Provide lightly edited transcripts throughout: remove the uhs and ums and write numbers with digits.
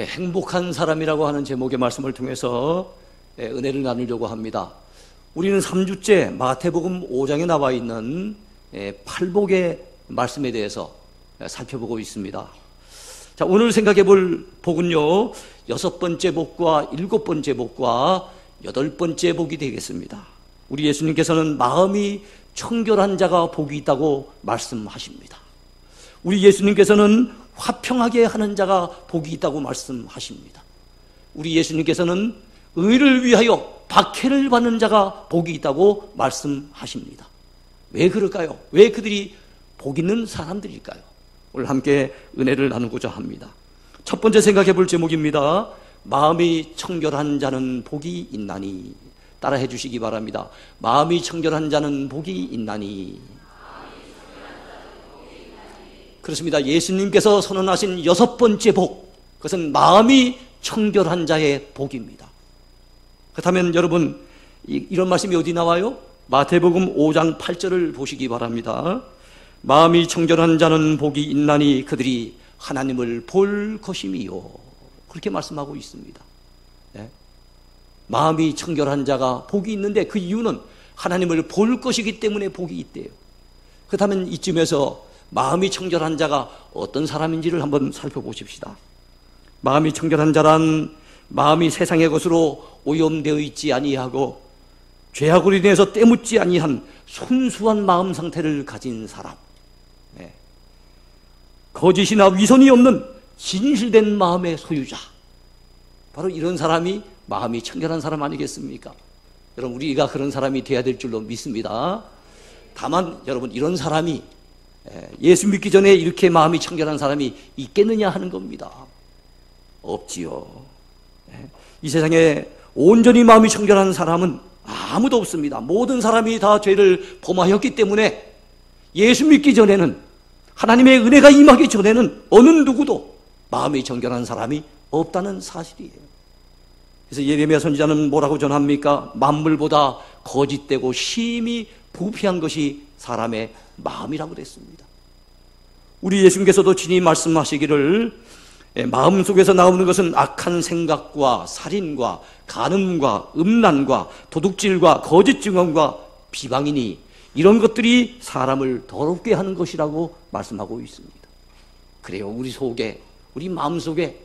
행복한 사람이라고 하는 제목의 말씀을 통해서 은혜를 나누려고 합니다. 우리는 3주째 마태복음 5장에 나와 있는 팔복의 말씀에 대해서 살펴보고 있습니다. 자, 오늘 생각해 볼 복은요, 6번째 복과 7번째 복과 8번째 복이 되겠습니다. 우리 예수님께서는 마음이 청결한 자가 복이 있다고 말씀하십니다. 우리 예수님께서는 화평하게 하는 자가 복이 있다고 말씀하십니다. 우리 예수님께서는 의를 위하여 박해를 받는 자가 복이 있다고 말씀하십니다. 왜 그럴까요? 왜 그들이 복 있는 사람들일까요? 오늘 함께 은혜를 나누고자 합니다. 첫 번째 생각해 볼 제목입니다. 마음이 청결한 자는 복이 있나니. 따라해 주시기 바랍니다. 마음이 청결한 자는 복이 있나니. 그렇습니다. 예수님께서 선언하신 6번째 복, 그것은 마음이 청결한 자의 복입니다. 그렇다면 여러분, 이런 말씀이 어디 나와요? 마태복음 5장 8절을 보시기 바랍니다. 마음이 청결한 자는 복이 있나니 그들이 하나님을 볼 것임이요. 그렇게 말씀하고 있습니다. 네? 마음이 청결한 자가 복이 있는데 그 이유는 하나님을 볼 것이기 때문에 복이 있대요. 그렇다면 이쯤에서 마음이 청결한 자가 어떤 사람인지를 한번 살펴보십시다. 마음이 청결한 자란 마음이 세상의 것으로 오염되어 있지 아니하고 죄악으로 인해서 때묻지 아니한 순수한 마음 상태를 가진 사람, 거짓이나 위선이 없는 진실된 마음의 소유자, 바로 이런 사람이 마음이 청결한 사람 아니겠습니까? 여러분, 우리가 그런 사람이 돼야 될 줄로 믿습니다. 다만 여러분, 이런 사람이 예수 믿기 전에 이렇게 마음이 청결한 사람이 있겠느냐 하는 겁니다. 없지요. 이 세상에 온전히 마음이 청결한 사람은 아무도 없습니다. 모든 사람이 다 죄를 범하였기 때문에 예수 믿기 전에는, 하나님의 은혜가 임하기 전에는 어느 누구도 마음이 청결한 사람이 없다는 사실이에요. 그래서 예레미야 선지자는 뭐라고 전합니까? 만물보다 거짓되고 심히 부패한 것이 사람의 마음이라고 그랬습니다. 우리 예수님께서도 친히 말씀하시기를 마음속에서 나오는 것은 악한 생각과 살인과 간음과 음란과 도둑질과 거짓 증언과 비방이니 이런 것들이 사람을 더럽게 하는 것이라고 말씀하고 있습니다. 그래요, 우리 속에, 우리 마음속에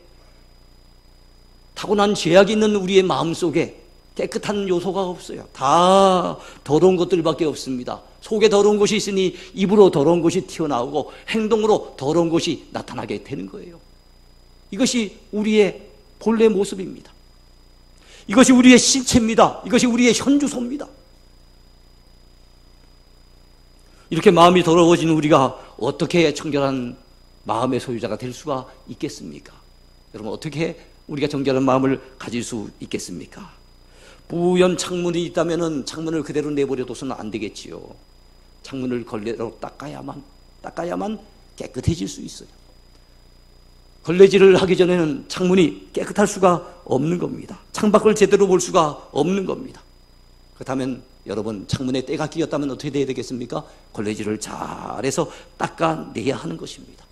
타고난 죄악이 있는 우리의 마음속에 깨끗한 요소가 없어요. 다 더러운 것들밖에 없습니다. 속에 더러운 것이 있으니 입으로 더러운 것이 튀어나오고 행동으로 더러운 것이 나타나게 되는 거예요. 이것이 우리의 본래 모습입니다. 이것이 우리의 실체입니다. 이것이 우리의 현주소입니다. 이렇게 마음이 더러워진 우리가 어떻게 청결한 마음의 소유자가 될 수가 있겠습니까? 여러분, 어떻게 우리가 청결한 마음을 가질 수 있겠습니까? 부연 창문이 있다면 창문을 그대로 내버려둬서는 안 되겠지요. 창문을 걸레로 닦아야만 깨끗해질 수 있어요. 걸레질을 하기 전에는 창문이 깨끗할 수가 없는 겁니다. 창밖을 제대로 볼 수가 없는 겁니다. 그렇다면 여러분, 창문에 때가 끼었다면 어떻게 돼야 되겠습니까? 걸레질을 잘해서 닦아내야 하는 것입니다.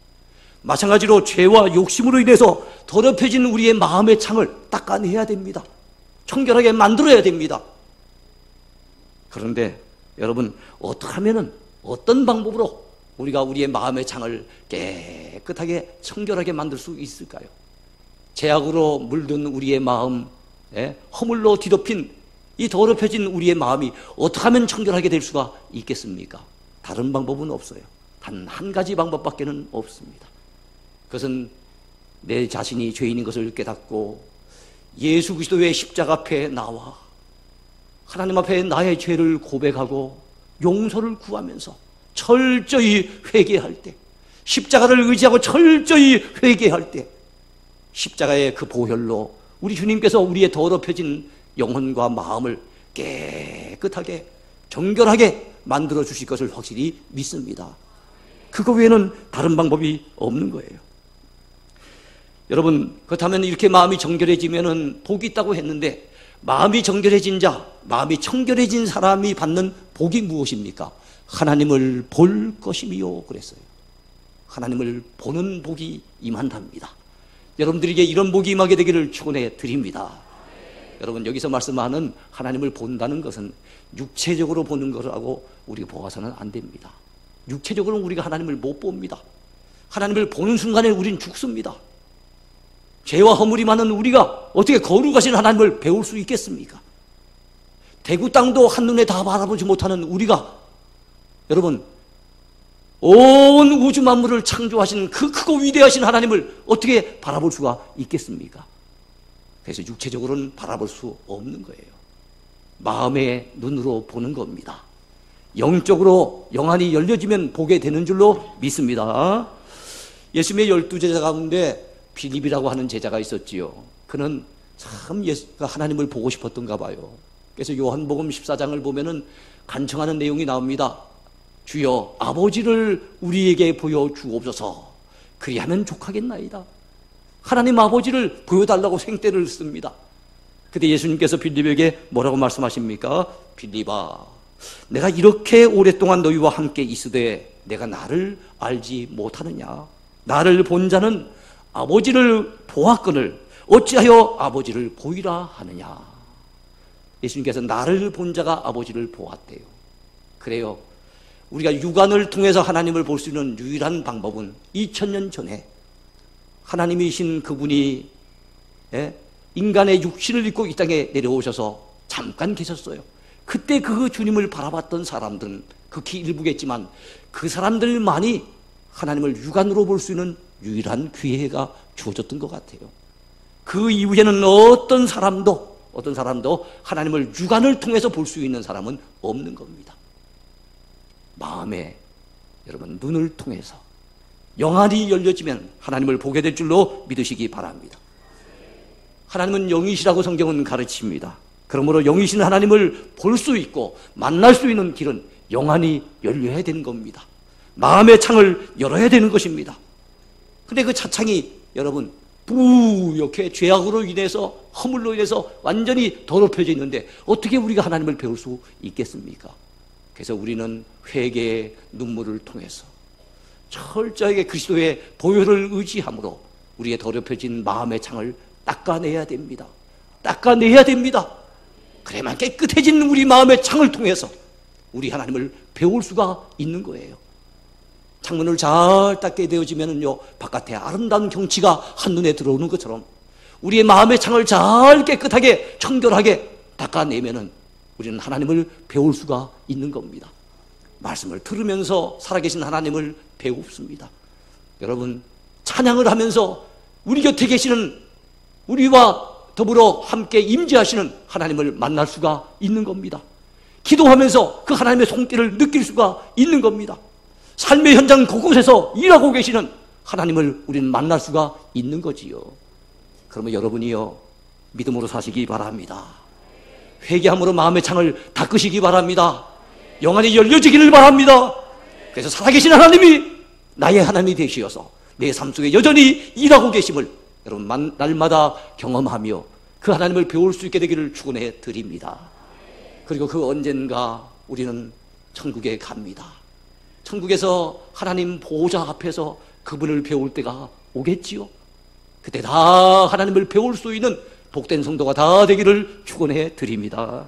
마찬가지로 죄와 욕심으로 인해서 더럽혀진 우리의 마음의 창을 닦아내야 됩니다. 청결하게 만들어야 됩니다. 그런데 여러분, 어떻게 하면은, 어떤 방법으로 우리가 우리의 마음의 창을 깨끗하게 청결하게 만들 수 있을까요? 죄악으로 물든 우리의 마음, 허물로 뒤덮인 이 더럽혀진 우리의 마음이 어떻게 하면 청결하게 될 수가 있겠습니까? 다른 방법은 없어요. 단 한 가지 방법밖에는 없습니다. 그것은 내 자신이 죄인인 것을 깨닫고 예수 그리스도의 십자가 앞에 나와 하나님 앞에 나의 죄를 고백하고 용서를 구하면서 철저히 회개할 때, 십자가를 의지하고 철저히 회개할 때, 십자가의 그 보혈로 우리 주님께서 우리의 더럽혀진 영혼과 마음을 깨끗하게 정결하게 만들어 주실 것을 확실히 믿습니다. 그거 외에는 다른 방법이 없는 거예요. 여러분, 그렇다면 이렇게 마음이 정결해지면은 복이 있다고 했는데, 마음이 정결해진 자, 마음이 청결해진 사람이 받는 복이 무엇입니까? 하나님을 볼 것임이요 그랬어요. 하나님을 보는 복이 임한답니다. 여러분들에게 이런 복이 임하게 되기를 축원해 드립니다. 여러분, 여기서 말씀하는 하나님을 본다는 것은 육체적으로 보는 거라고 우리가 보아서는 안 됩니다. 육체적으로는 우리가 하나님을 못 봅니다. 하나님을 보는 순간에 우린 죽습니다. 죄와 허물이 많은 우리가 어떻게 거룩하신 하나님을 배울 수 있겠습니까? 대구 땅도 한눈에 다 바라보지 못하는 우리가, 여러분, 온 우주 만물을 창조하신 그 크고 위대하신 하나님을 어떻게 바라볼 수가 있겠습니까? 그래서 육체적으로는 바라볼 수 없는 거예요. 마음의 눈으로 보는 겁니다. 영적으로 영안이 열려지면 보게 되는 줄로 믿습니다. 예수님의 12제자 가운데 빌립이라고 하는 제자가 있었지요. 그는 참 하나님을 보고 싶었던가 봐요. 그래서 요한복음 14장을 보면은 간청하는 내용이 나옵니다. 주여, 아버지를 우리에게 보여주옵소서. 그리하면 족하겠나이다. 하나님 아버지를 보여달라고 생떼를 씁니다. 그때 예수님께서 빌립에게 뭐라고 말씀하십니까? 빌립아, 내가 이렇게 오랫동안 너희와 함께 있으되 내가 나를 알지 못하느냐? 나를 본 자는 아버지를 보았거늘 어찌하여 아버지를 보이라 하느냐? 예수님께서 나를 본 자가 아버지를 보았대요. 그래요. 우리가 육안을 통해서 하나님을 볼 수 있는 유일한 방법은 2000년 전에 하나님이신 그분이 인간의 육신을 입고 이 땅에 내려오셔서 잠깐 계셨어요. 그때 그 주님을 바라봤던 사람들은 극히 일부겠지만 그 사람들만이 하나님을 육안으로 볼 수 있는 유일한 기회가 주어졌던 것 같아요. 그 이후에는 어떤 사람도 하나님을 육안을 통해서 볼 수 있는 사람은 없는 겁니다. 마음에, 여러분, 눈을 통해서 영안이 열려지면 하나님을 보게 될 줄로 믿으시기 바랍니다. 하나님은 영이시라고 성경은 가르칩니다. 그러므로 영이신 하나님을 볼 수 있고 만날 수 있는 길은 영안이 열려야 되는 겁니다. 마음의 창을 열어야 되는 것입니다. 근데 그 차창이 여러분 뿌옇게 죄악으로 인해서, 허물로 인해서 완전히 더럽혀져 있는데 어떻게 우리가 하나님을 배울 수 있겠습니까? 그래서 우리는 회개의 눈물을 통해서 철저하게 그리스도의 보혈을 의지함으로 우리의 더럽혀진 마음의 창을 닦아내야 됩니다. 닦아내야 됩니다. 그래야만 깨끗해진 우리 마음의 창을 통해서 우리 하나님을 배울 수가 있는 거예요. 창문을 잘 닦게 되어지면요, 바깥에 아름다운 경치가 한눈에 들어오는 것처럼 우리의 마음의 창을 잘 깨끗하게 청결하게 닦아내면은 우리는 하나님을 배울 수가 있는 겁니다. 말씀을 들으면서 살아계신 하나님을 배웁습니다. 여러분, 찬양을 하면서 우리 곁에 계시는, 우리와 더불어 함께 임재하시는 하나님을 만날 수가 있는 겁니다. 기도하면서 그 하나님의 손길을 느낄 수가 있는 겁니다. 삶의 현장 곳곳에서 일하고 계시는 하나님을 우리는 만날 수가 있는 거지요. 그러면 여러분이요, 믿음으로 사시기 바랍니다. 회개함으로 마음의 창을 닦으시기 바랍니다. 영안이 열려지기를 바랍니다. 그래서 살아계신 하나님이 나의 하나님이 되시어서 내 삶 속에 여전히 일하고 계심을 여러분 날마다 경험하며 그 하나님을 배울 수 있게 되기를 축원해 드립니다. 그리고 그 언젠가 우리는 천국에 갑니다. 천국에서 하나님 보호자 앞에서 그분을 배울 때가 오겠지요. 그때 다 하나님을 배울 수 있는 복된 성도가 다 되기를 축원해 드립니다.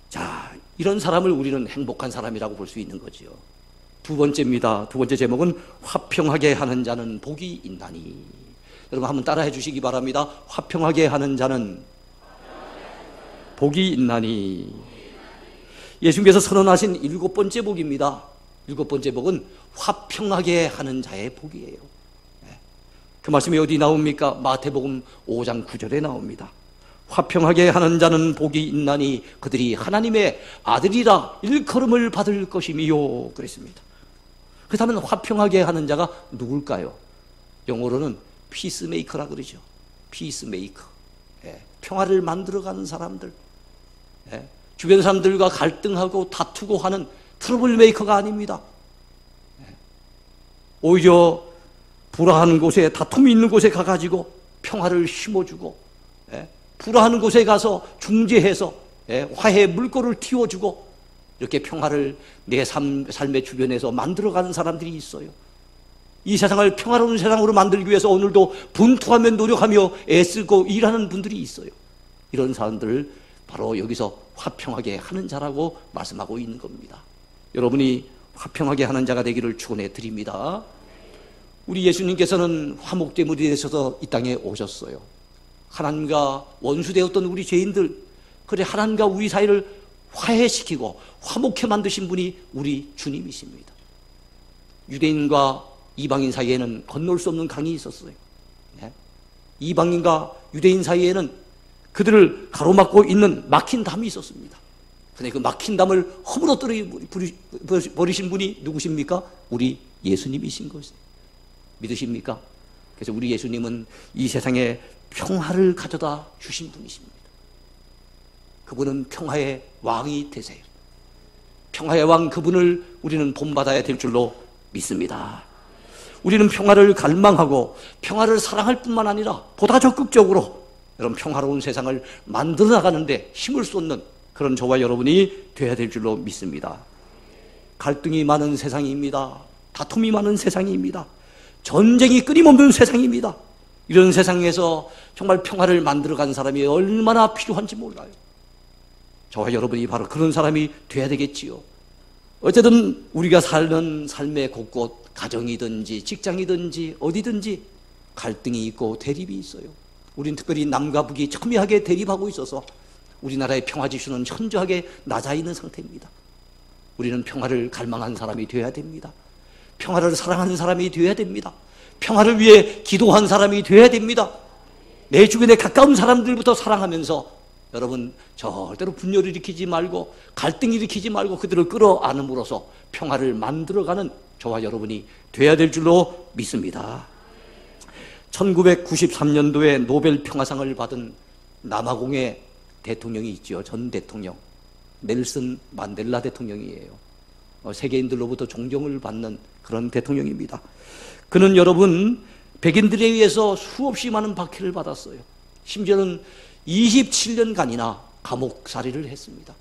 자, 이런 사람을 우리는 행복한 사람이라고 볼 수 있는 거지요. 두 번째입니다. 두 번째 제목은 화평하게 하는 자는 복이 있나니. 여러분 한번 따라해 주시기 바랍니다. 화평하게 하는 자는 복이 있나니. 예수님께서 선언하신 7번째 복입니다. 7번째 복은 화평하게 하는 자의 복이에요. 그 말씀이 어디 나옵니까? 마태복음 5장 9절에 나옵니다. 화평하게 하는 자는 복이 있나니 그들이 하나님의 아들이라 일컬음을 받을 것이미요. 그랬습니다. 그렇다면 화평하게 하는 자가 누굴까요? 영어로는 피스메이커라 그러죠. 피스메이커. 평화를 만들어가는 사람들. 주변 사람들과 갈등하고 다투고 하는 트러블 메이커가 아닙니다. 오히려 불화하는 곳에, 다툼이 있는 곳에 가가지고 평화를 심어주고, 불화하는 곳에 가서 중재해서 화해의 물꼬를 틔워주고, 이렇게 평화를 내 삶의 주변에서 만들어가는 사람들이 있어요. 이 세상을 평화로운 세상으로 만들기 위해서 오늘도 분투하며 노력하며 애쓰고 일하는 분들이 있어요. 이런 사람들을 바로 여기서 화평하게 하는 자라고 말씀하고 있는 겁니다. 여러분이 화평하게 하는 자가 되기를 축원해 드립니다. 우리 예수님께서는 화목제물이 되셔서 이 땅에 오셨어요. 하나님과 원수되었던 우리 죄인들, 그래 하나님과 우리 사이를 화해시키고 화목해 만드신 분이 우리 주님이십니다. 유대인과 이방인 사이에는 건널 수 없는 강이 있었어요. 네? 이방인과 유대인 사이에는 그들을 가로막고 있는 막힌 담이 있었습니다. 그런데 그 막힌 담을 허물어뜨려 버리신 분이 누구십니까? 우리 예수님이신 것이에요. 믿으십니까? 그래서 우리 예수님은 이 세상에 평화를 가져다 주신 분이십니다. 그분은 평화의 왕이 되세요. 평화의 왕 그분을 우리는 본받아야 될 줄로 믿습니다. 우리는 평화를 갈망하고 평화를 사랑할 뿐만 아니라 보다 적극적으로 여러분 평화로운 세상을 만들어 나가는데 힘을 쏟는 그런 저와 여러분이 되어야 될 줄로 믿습니다. 갈등이 많은 세상입니다. 다툼이 많은 세상입니다. 전쟁이 끊임없는 세상입니다. 이런 세상에서 정말 평화를 만들어간 사람이 얼마나 필요한지 몰라요. 저와 여러분이 바로 그런 사람이 돼야 되겠지요. 어쨌든 우리가 사는 삶의 곳곳, 가정이든지 직장이든지 어디든지 갈등이 있고 대립이 있어요. 우린 특별히 남과 북이 첨예하게 대립하고 있어서 우리나라의 평화지수는 현저하게 낮아 있는 상태입니다. 우리는 평화를 갈망하는 사람이 되어야 됩니다. 평화를 사랑하는 사람이 되어야 됩니다. 평화를 위해 기도한 사람이 되어야 됩니다. 내 주변에 가까운 사람들부터 사랑하면서 여러분 절대로 분열을 일으키지 말고 갈등 일으키지 말고 그들을 끌어안음으로써 평화를 만들어가는 저와 여러분이 되어야 될 줄로 믿습니다. 1993년도에 노벨 평화상을 받은 남아공의 대통령이 있죠. 전 대통령 넬슨 만델라 대통령이에요. 세계인들로부터 존경을 받는 그런 대통령입니다. 그는 여러분 백인들에 의해서 수없이 많은 박해를 받았어요. 심지어는 27년간이나 감옥살이를 했습니다.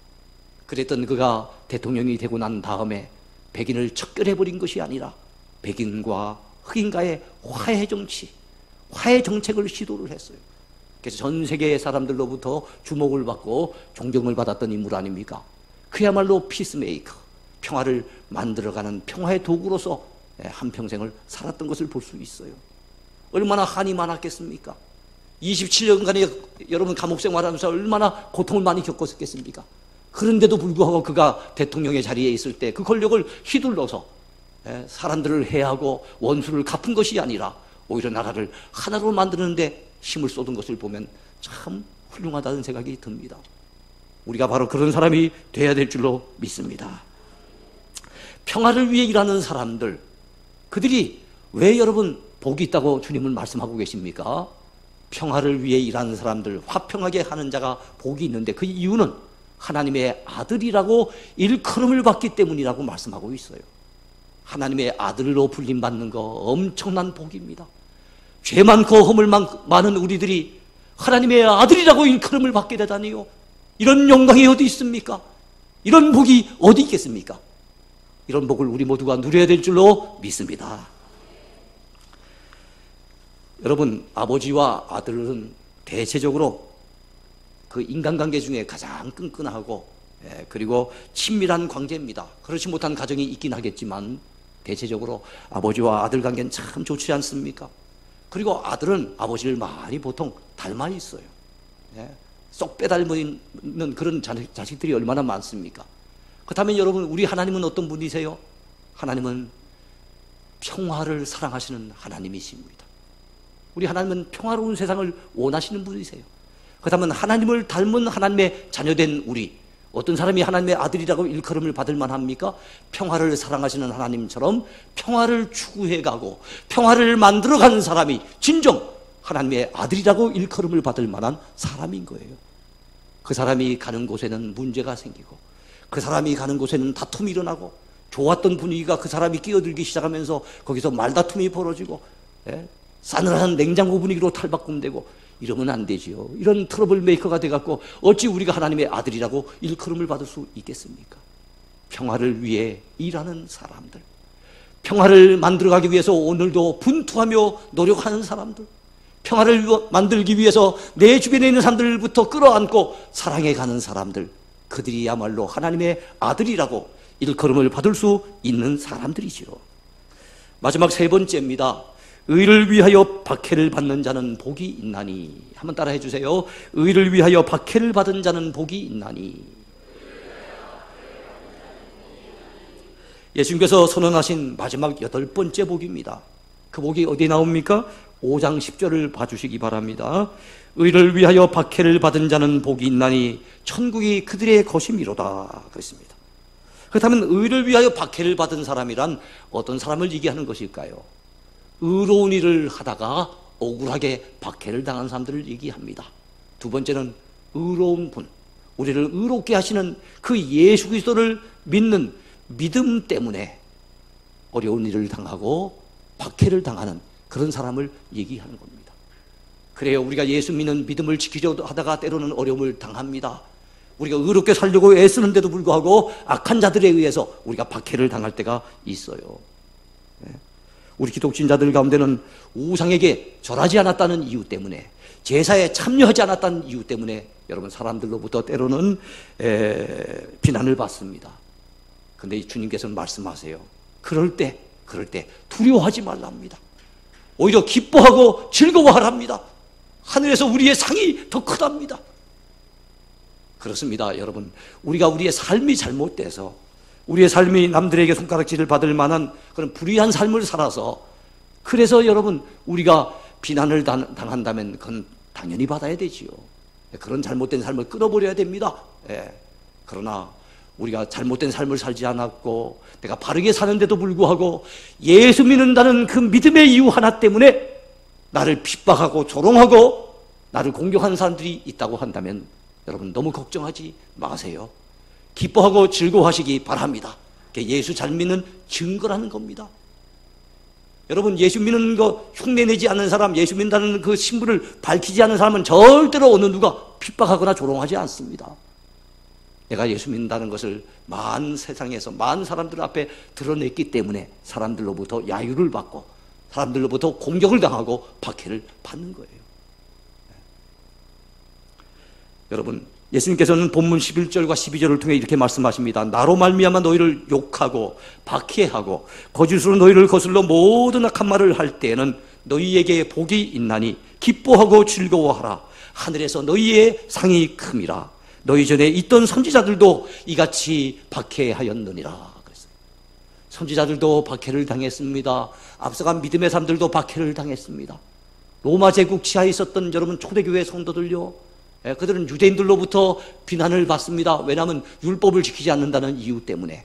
그랬던 그가 대통령이 되고 난 다음에 백인을 척결해버린 것이 아니라 백인과 흑인과의 화해 정치, 화해 정책을 시도를 했어요. 그래서 전 세계의 사람들로부터 주목을 받고 존경을 받았던 인물 아닙니까? 그야말로 피스메이커, 평화를 만들어가는 평화의 도구로서 한평생을 살았던 것을 볼 수 있어요. 얼마나 한이 많았겠습니까? 27년간의 여러분 감옥 생활하면서 얼마나 고통을 많이 겪었겠습니까? 그런데도 불구하고 그가 대통령의 자리에 있을 때 그 권력을 휘둘러서 사람들을 해하고 원수를 갚은 것이 아니라 오히려 나라를 하나로 만드는데 힘을 쏟은 것을 보면 참 훌륭하다는 생각이 듭니다. 우리가 바로 그런 사람이 돼야 될 줄로 믿습니다. 평화를 위해 일하는 사람들, 그들이 왜 여러분 복이 있다고 주님은 말씀하고 계십니까? 평화를 위해 일하는 사람들, 화평하게 하는 자가 복이 있는데 그 이유는 하나님의 아들이라고 일컬음을 받기 때문이라고 말씀하고 있어요. 하나님의 아들로 불림받는 거 엄청난 복입니다. 죄 많고 허물 많은 우리들이 하나님의 아들이라고 일컬음을 받게 되다니요. 이런 영광이 어디 있습니까? 이런 복이 어디 있겠습니까? 이런 복을 우리 모두가 누려야 될 줄로 믿습니다. 여러분, 아버지와 아들은 대체적으로 그 인간관계 중에 가장 끈끈하고 그리고 친밀한 관계입니다. 그렇지 못한 가정이 있긴 하겠지만 대체적으로 아버지와 아들 관계는 참 좋지 않습니까? 그리고 아들은 아버지를 많이 보통 닮아 있어요. 쏙 빼닮은 그런 자식들이 얼마나 많습니까? 그렇다면 여러분, 우리 하나님은 어떤 분이세요? 하나님은 평화를 사랑하시는 하나님이십니다. 우리 하나님은 평화로운 세상을 원하시는 분이세요. 그렇다면 하나님을 닮은 하나님의 자녀된 우리, 어떤 사람이 하나님의 아들이라고 일컬음을 받을 만합니까? 평화를 사랑하시는 하나님처럼 평화를 추구해가고 평화를 만들어가는 사람이 진정 하나님의 아들이라고 일컬음을 받을 만한 사람인 거예요. 그 사람이 가는 곳에는 문제가 생기고 그 사람이 가는 곳에는 다툼이 일어나고 좋았던 분위기가 그 사람이 끼어들기 시작하면서 거기서 말다툼이 벌어지고 싸늘한 냉장고 분위기로 탈바꿈되고 이러면 안 되지요. 이런 트러블 메이커가 돼갖고 어찌 우리가 하나님의 아들이라고 일컬음을 받을 수 있겠습니까? 평화를 위해 일하는 사람들, 평화를 만들어가기 위해서 오늘도 분투하며 노력하는 사람들, 평화를 만들기 위해서 내 주변에 있는 사람들부터 끌어안고 사랑해가는 사람들, 그들이야말로 하나님의 아들이라고 일컬음을 받을 수 있는 사람들이지요. 마지막 세 번째입니다. 의를 위하여 박해를 받는 자는 복이 있나니. 한번 따라해 주세요. 의를 위하여 박해를 받은 자는 복이 있나니. 예수님께서 선언하신 마지막 8번째 복입니다. 그 복이 어디에 나옵니까? 5장 10절을 봐주시기 바랍니다. 의를 위하여 박해를 받은 자는 복이 있나니 천국이 그들의 것임이로다 그랬습니다. 그렇다면 의를 위하여 박해를 받은 사람이란 어떤 사람을 얘기하는 것일까요? 의로운 일을 하다가 억울하게 박해를 당한 사람들을 얘기합니다. 두 번째는 의로운 분, 우리를 의롭게 하시는 그 예수 그리스도를 믿는 믿음 때문에 어려운 일을 당하고 박해를 당하는 그런 사람을 얘기하는 겁니다. 그래요, 우리가 예수 믿는 믿음을 지키려고 하다가 때로는 어려움을 당합니다. 우리가 의롭게 살려고 애쓰는데도 불구하고 악한 자들에 의해서 우리가 박해를 당할 때가 있어요. 우리 기독신자들 가운데는 우상에게 절하지 않았다는 이유 때문에, 제사에 참여하지 않았다는 이유 때문에 여러분 사람들로부터 때로는 비난을 받습니다. 그런데 주님께서는 말씀하세요. 그럴 때 두려워하지 말랍니다. 오히려 기뻐하고 즐거워하랍니다. 하늘에서 우리의 상이 더 크답니다. 그렇습니다. 여러분, 우리가 우리의 삶이 잘못돼서 우리의 삶이 남들에게 손가락질을 받을 만한 그런 불의한 삶을 살아서, 그래서 여러분 우리가 비난을 당한다면 그건 당연히 받아야 되지요. 그런 잘못된 삶을 끊어버려야 됩니다. 그러나 우리가 잘못된 삶을 살지 않았고 내가 바르게 사는데도 불구하고 예수 믿는다는 그 믿음의 이유 하나 때문에 나를 핍박하고 조롱하고 나를 공격하는 사람들이 있다고 한다면 여러분 너무 걱정하지 마세요. 기뻐하고 즐거워하시기 바랍니다. 그게 예수 잘 믿는 증거라는 겁니다. 여러분, 예수 믿는 거 흉내내지 않는 사람, 예수 믿는다는 그 신분을 밝히지 않는 사람은 절대로 어느 누가 핍박하거나 조롱하지 않습니다. 내가 예수 믿는다는 것을 세상에서 많은 사람들 앞에 드러냈기 때문에 사람들로부터 야유를 받고 사람들로부터 공격을 당하고 박해를 받는 거예요. 여러분, 예수님께서는 본문 11절과 12절을 통해 이렇게 말씀하십니다. 나로 말미암아 너희를 욕하고 박해하고 거짓으로 너희를 거슬러 모든 악한 말을 할 때에는 너희에게 복이 있나니 기뻐하고 즐거워하라. 하늘에서 너희의 상이 큼이라. 너희 전에 있던 선지자들도 이같이 박해하였느니라. 그랬어요. 선지자들도 박해를 당했습니다. 앞서간 믿음의 사람들도 박해를 당했습니다. 로마 제국 지하에 있었던 여러분 초대교회 성도들요, 그들은 유대인들로부터 비난을 받습니다. 왜냐하면 율법을 지키지 않는다는 이유 때문에.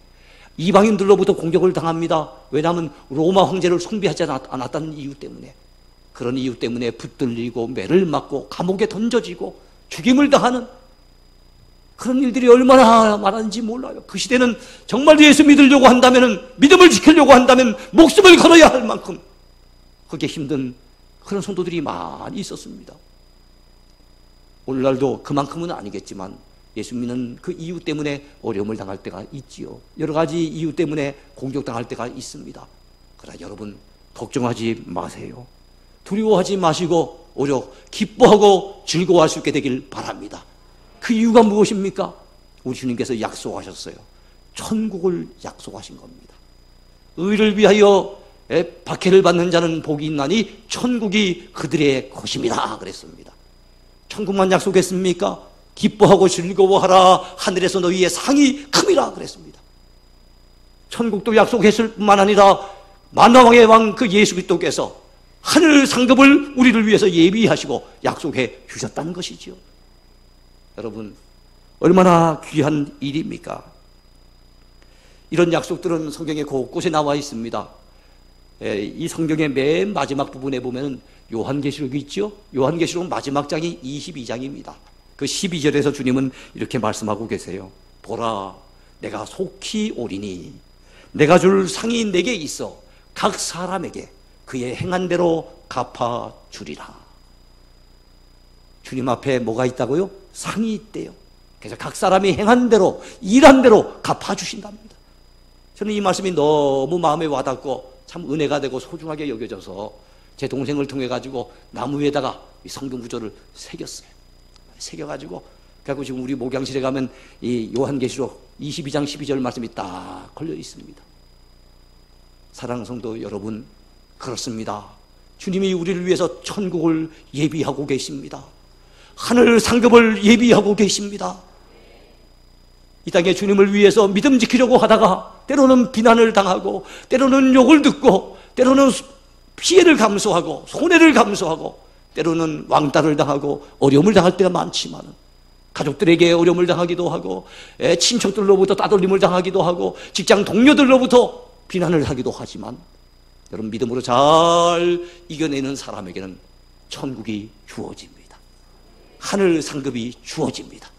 이방인들로부터 공격을 당합니다. 왜냐하면 로마 황제를 숭배하지 않았다는 이유 때문에. 그런 이유 때문에 붙들리고 매를 맞고 감옥에 던져지고 죽임을 당하는 그런 일들이 얼마나 많은지 몰라요. 그 시대는 정말 예수 믿으려고 한다면, 믿음을 지키려고 한다면 목숨을 걸어야 할 만큼 그게 힘든 그런 성도들이 많이 있었습니다. 오늘날도 그만큼은 아니겠지만 예수 믿는 그 이유 때문에 어려움을 당할 때가 있지요. 여러 가지 이유 때문에 공격당할 때가 있습니다. 그러나 여러분 걱정하지 마세요. 두려워하지 마시고 오히려 기뻐하고 즐거워할 수 있게 되길 바랍니다. 그 이유가 무엇입니까? 우리 주님께서 약속하셨어요. 천국을 약속하신 겁니다. 의를 위하여 박해를 받는 자는 복이 있나니 천국이 그들의 것입니다 그랬습니다. 천국만 약속했습니까? 기뻐하고 즐거워하라. 하늘에서 너희의 상이 큼이라 그랬습니다. 천국도 약속했을 뿐만 아니라 만왕의 왕 그 예수 그리스도께서 하늘 상급을 우리를 위해서 예비하시고 약속해 주셨다는 것이지요. 여러분, 얼마나 귀한 일입니까? 이런 약속들은 성경에 곳곳에 나와 있습니다. 이 성경의 맨 마지막 부분에 보면 요한계시록이 있죠. 요한계시록 마지막 장이 22장입니다. 그 12절에서 주님은 이렇게 말씀하고 계세요. 보라, 내가 속히 오리니 내가 줄 상이 내게 있어 각 사람에게 그의 행한 대로 갚아주리라. 주님 앞에 뭐가 있다고요? 상이 있대요. 그래서 각 사람이 행한 대로, 일한 대로 갚아주신답니다. 저는 이 말씀이 너무 마음에 와닿고 참 은혜가 되고 소중하게 여겨져서 제 동생을 통해 가지고 나무 위에다가 이 성경 구절을 새겼어요. 새겨가지고 그래서 지금 우리 목양실에 가면 이 요한계시록 22장 12절 말씀이 딱 걸려 있습니다. 사랑하는 성도 여러분, 그렇습니다. 주님이 우리를 위해서 천국을 예비하고 계십니다. 하늘 상급을 예비하고 계십니다. 이 땅에 주님을 위해서 믿음 지키려고 하다가 때로는 비난을 당하고 때로는 욕을 듣고 때로는 피해를 감수하고 손해를 감수하고 때로는 왕따를 당하고 어려움을 당할 때가 많지만 가족들에게 어려움을 당하기도 하고 친척들로부터 따돌림을 당하기도 하고 직장 동료들로부터 비난을 하기도 하지만 여러분 믿음으로 잘 이겨내는 사람에게는 천국이 주어집니다. 하늘 상급이 주어집니다.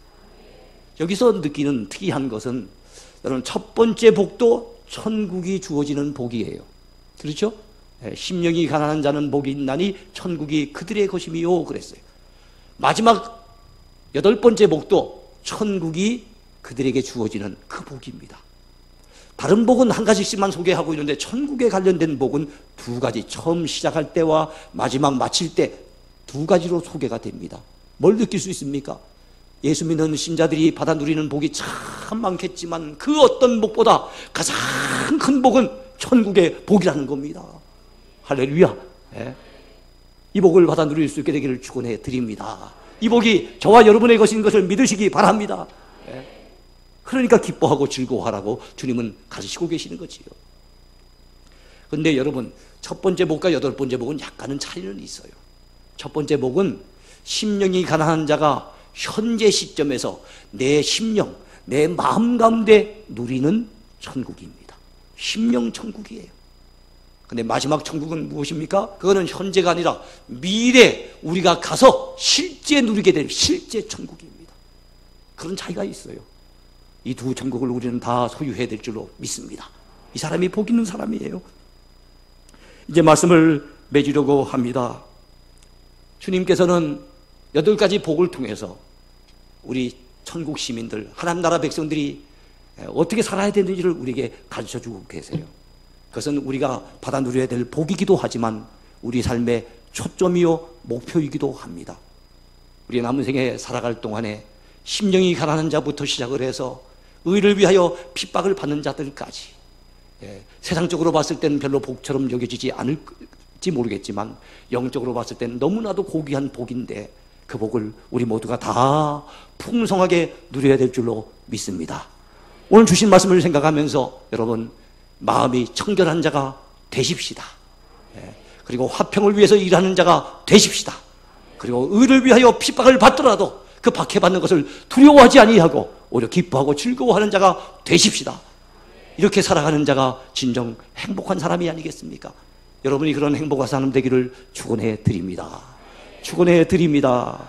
여기서 느끼는 특이한 것은 여러분 첫 번째 복도 천국이 주어지는 복이에요. 그렇죠? 심령이 가난한 자는 복이 있나니 천국이 그들의 것임이요 그랬어요. 마지막 8번째 복도 천국이 그들에게 주어지는 그 복입니다. 다른 복은 한 가지씩만 소개하고 있는데 천국에 관련된 복은 2가지, 처음 시작할 때와 마지막 마칠 때 2가지로 소개가 됩니다. 뭘 느낄 수 있습니까? 예수 믿는 신자들이 받아 누리는 복이 참 많겠지만 그 어떤 복보다 가장 큰 복은 천국의 복이라는 겁니다. 할렐루야. 이 복을 받아 누릴 수 있게 되기를 축원해 드립니다. 이 복이 저와 여러분의 것인 것을 믿으시기 바랍니다. 그러니까 기뻐하고 즐거워하라고 주님은 가르치고 계시는 거지요. 그런데 여러분 첫 번째 복과 8번째 복은 약간은 차이는 있어요. 첫 번째 복은 심령이 가난한 자가 현재 시점에서 내 심령, 내 마음 가운데 누리는 천국입니다. 심령 천국이에요. 근데 마지막 천국은 무엇입니까? 그거는 현재가 아니라 미래 우리가 가서 실제 누리게 될 실제 천국입니다. 그런 차이가 있어요. 이 2 천국을 우리는 다 소유해야 될 줄로 믿습니다. 이 사람이 복 있는 사람이에요. 이제 말씀을 맺으려고 합니다. 주님께서는 8가지 복을 통해서 우리 천국 시민들, 하나님 나라 백성들이 어떻게 살아야 되는지를 우리에게 가르쳐주고 계세요. 그것은 우리가 받아 누려야 될 복이기도 하지만 우리 삶의 초점이요 목표이기도 합니다. 우리 남은 생에 살아갈 동안에 심령이 가난한 자부터 시작을 해서 의를 위하여 핍박을 받는 자들까지 세상적으로 봤을 때는 별로 복처럼 여겨지지 않을지 모르겠지만 영적으로 봤을 때는 너무나도 고귀한 복인데 그 복을 우리 모두가 다 풍성하게 누려야 될 줄로 믿습니다. 오늘 주신 말씀을 생각하면서 여러분 마음이 청결한 자가 되십시다. 그리고 화평을 위해서 일하는 자가 되십시다. 그리고 의를 위하여 핍박을 받더라도 그 박해받는 것을 두려워하지 아니하고 오히려 기뻐하고 즐거워하는 자가 되십시다. 이렇게 살아가는 자가 진정 행복한 사람이 아니겠습니까? 여러분이 그런 행복한 사람 되기를 축원해 드립니다. 축원해 드립니다.